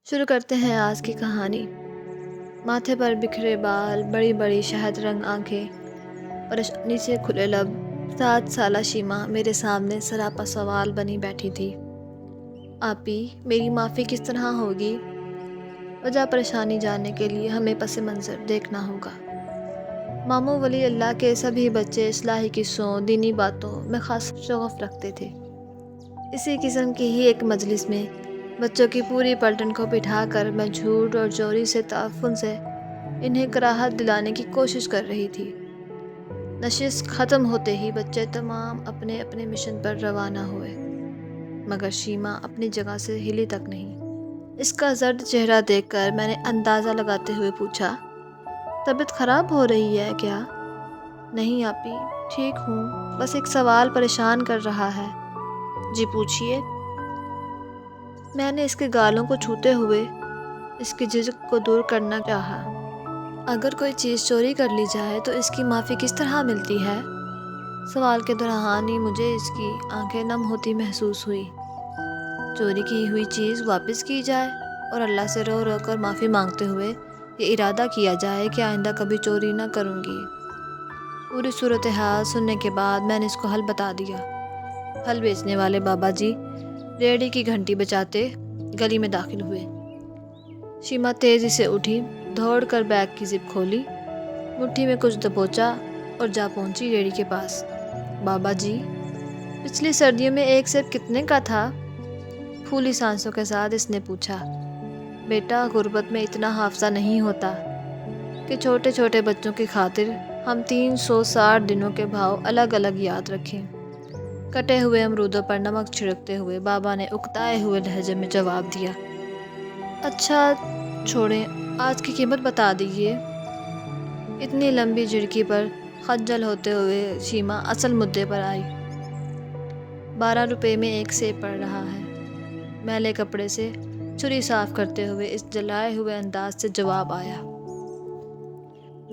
شروع کرتے ہیں آج کی کہانی۔ ماتھے پر بکھرے بال، بڑی بڑی شہد رنگ آنکھیں، پریشانی سے کھلے لب، 7 سالہ شیما میرے سامنے سراپا سوال بنی بیٹھی تھی۔ آپی، میری معافی کس طرح ہوگی؟ وجہ پریشانی جاننے کے لیے ہمیں پس منظر دیکھنا ہوگا۔ ماموں ولی اللہ کے سبھی بچے اصلاحی قصوں، دینی باتوں میں خاص شغف رکھتے تھے۔ اسی قسم کی ہی ایک مجلس میں بچوں کی پوری پلٹن کو بٹھا کر میں جھوٹ اور چوری سے تعفن سے انہیں کراہت دلانے کی کوشش کر رہی تھی۔ نشست ختم ہوتے ہی بچے تمام اپنے اپنے مشن پر روانہ ہوئے، مگر شیما اپنی جگہ سے ہلی تک نہیں۔ اس کا زرد چہرہ دیکھ کر میں نے اندازہ لگاتے ہوئے پوچھا، طبیعت خراب ہو رہی ہے کیا؟ نہیں آپی، ٹھیک ہوں، بس ایک سوال پریشان کر رہا ہے۔ جی پوچھیے۔ میں نے اس کے گالوں کو چھوتے ہوئے اس کی جھجک کو دور کرنا چاہا۔ اگر کوئی چیز چوری کر لی جائے تو اس کی معافی کس طرح ملتی ہے؟ سوال کے دوران ہی مجھے اس کی آنکھیں نم ہوتی محسوس ہوئی۔ چوری کی ہوئی چیز واپس کی جائے اور اللہ سے رو رو کر معافی مانگتے ہوئے یہ ارادہ کیا جائے کہ آئندہ کبھی چوری نہ کروں گی۔ پوری صورتحال سننے کے بعد میں نے اس کو حل بتا دیا۔ پھل بیچنے والے بابا جی ریڑھی کی گھنٹی بجاتے گلی میں داخل ہوئے۔ شیما تیزی سے اٹھی، دوڑ کر بیگ کی زپ کھولی، مٹھی میں کچھ دبوچا اور جا پہنچی ریڑھی کے پاس۔ بابا جی، پچھلی سردیوں میں ایک سیب کتنے کا تھا؟ پھولی سانسوں کے ساتھ اس نے پوچھا۔ بیٹا، غربت میں اتنا حافظہ نہیں ہوتا کہ چھوٹے چھوٹے بچوں کی خاطر ہم 360 دنوں کے بھاؤ الگ الگ یاد رکھیں۔ کٹے ہوئے امرودوں پر نمک چھڑکتے ہوئے بابا نے اکتائے ہوئے لہجے میں جواب دیا۔ اچھا چھوڑیں، آج کی قیمت بتا دیجیے۔ اتنی لمبی جھڑکی پر خجل ہوتے ہوئے شیما اصل مدعے پر آئی۔ 12 روپے میں ایک سیب پڑ رہا ہے۔ میلے کپڑے سے چھری صاف کرتے ہوئے اس جلائے ہوئے انداز سے جواب آیا۔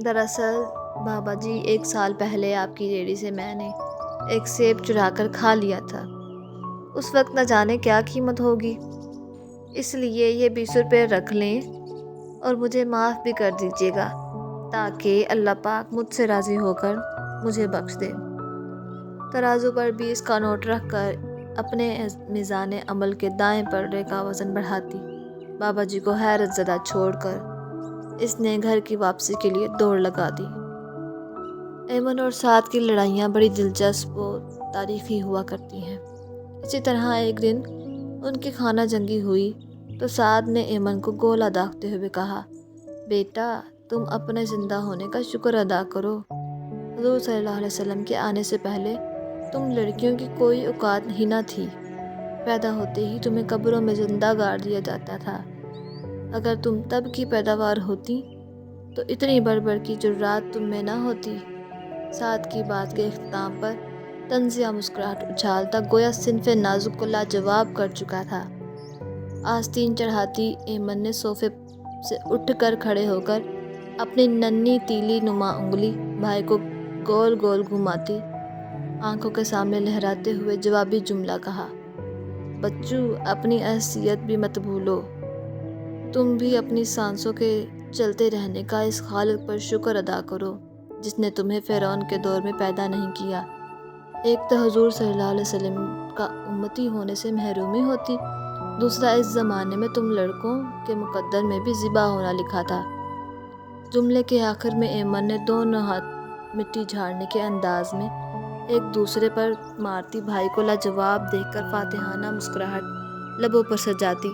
دراصل بابا جی، 1 سال پہلے آپ کی ریڑھی سے میں نے ایک سیب چرا کر کھا لیا تھا۔ اس وقت نہ جانے کیا قیمت ہوگی، اس لیے یہ 20 روپے رکھ لیں اور مجھے معاف بھی کر دیجیے گا تاکہ اللہ پاک مجھ سے راضی ہو کر مجھے بخش دے۔ ترازو پر 20 کا نوٹ رکھ کر اپنے میزان عمل کے دائیں پلڑے کا وزن بڑھاتی بابا جی کو حیرت زدہ چھوڑ کر اس نے گھر کی واپسی کے لیے دوڑ لگا دی۔ ایمن اور سعد کی لڑائیاں بڑی دلچسپ و تاریخی ہوا کرتی ہیں۔ اسی طرح ایک دن ان کی خانہ جنگی ہوئی تو سعد نے ایمن کو گولا داغتے ہوئے کہا، بیٹا، تم اپنے زندہ ہونے کا شکر ادا کرو۔ حضور صلی اللہ علیہ وسلم کے آنے سے پہلے تم لڑکیوں کی کوئی اوقات ہی نہ تھی۔ پیدا ہوتے ہی تمہیں قبروں میں زندہ گاڑ دیا جاتا تھا۔ اگر تم تب کی پیداوار ہوتی تو اتنی بڑھ کی جرات تم میں نہ ہوتی۔ سعد کی بات کے اختتام پر طنزیہ مسکراہٹ اچھالتا گویا صنف نازک کو لاجواب کر چکا تھا۔ آستین چڑھاتی ایمن نے صوفے سے اٹھ کر کھڑے ہو کر اپنی ننھی تیلی نما انگلی بھائی کو گول گول گھماتی آنکھوں کے سامنے لہراتے ہوئے جوابی جملہ کہا، بچو، اپنی حیثیت بھی مت بھولو۔ تم بھی اپنی سانسوں کے چلتے رہنے کا اس خالق پر شکر ادا کرو جس نے تمہیں فرعون کے دور میں پیدا نہیں کیا۔ ایک تو حضور صلی اللہ علیہ وسلم کا امتی ہونے سے محرومی ہوتی، دوسرا اس زمانے میں تم لڑکوں کے مقدر میں بھی ذبح ہونا لکھا تھا۔ جملے کے آخر میں ایمن نے دونوں ہاتھ مٹی جھاڑنے کے انداز میں ایک دوسرے پر مارتی بھائی کو لاجواب دیکھ کر فاتحانہ مسکراہٹ لبوں پر سجاتی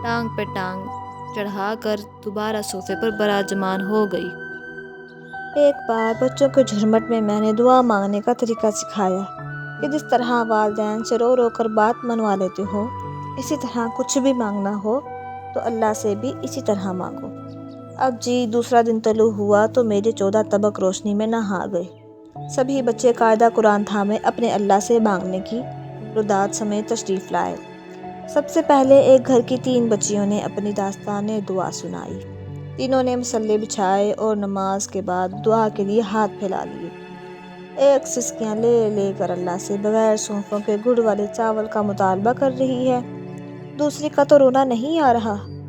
ٹانگ پہ ٹانگ چڑھا کر دوبارہ صوفے پر براجمان ہو گئی۔ ایک بار بچوں کے جھرمٹ میں نے دعا مانگنے کا طریقہ سکھایا کہ جس طرح والدین سے رو رو کر بات منوا لیتے ہو، اسی طرح کچھ بھی مانگنا ہو تو اللہ سے بھی اسی طرح مانگو۔ اب جی دوسرا دن طلوع ہوا تو میرے 14 طبق روشنی میں نہا گئے۔ سبھی بچے قاعدہ قرآن تھامے اپنے اللہ سے مانگنے کی رداد سمیت تشریف لائے۔ سب سے پہلے ایک گھر کی 3 بچیوں نے اپنی داستان دعا سنائی۔ تینوں نے مصلے بچھائے اور نماز کے بعد دعا کے لیے ہاتھ پھیلا لیے۔ ایک سسکیاں لے لے کر اللہ سے بغیر سونفوں کے گڑ والے چاول کا مطالبہ کر رہی ہے، دوسری کا تو رونا نہیں آ رہا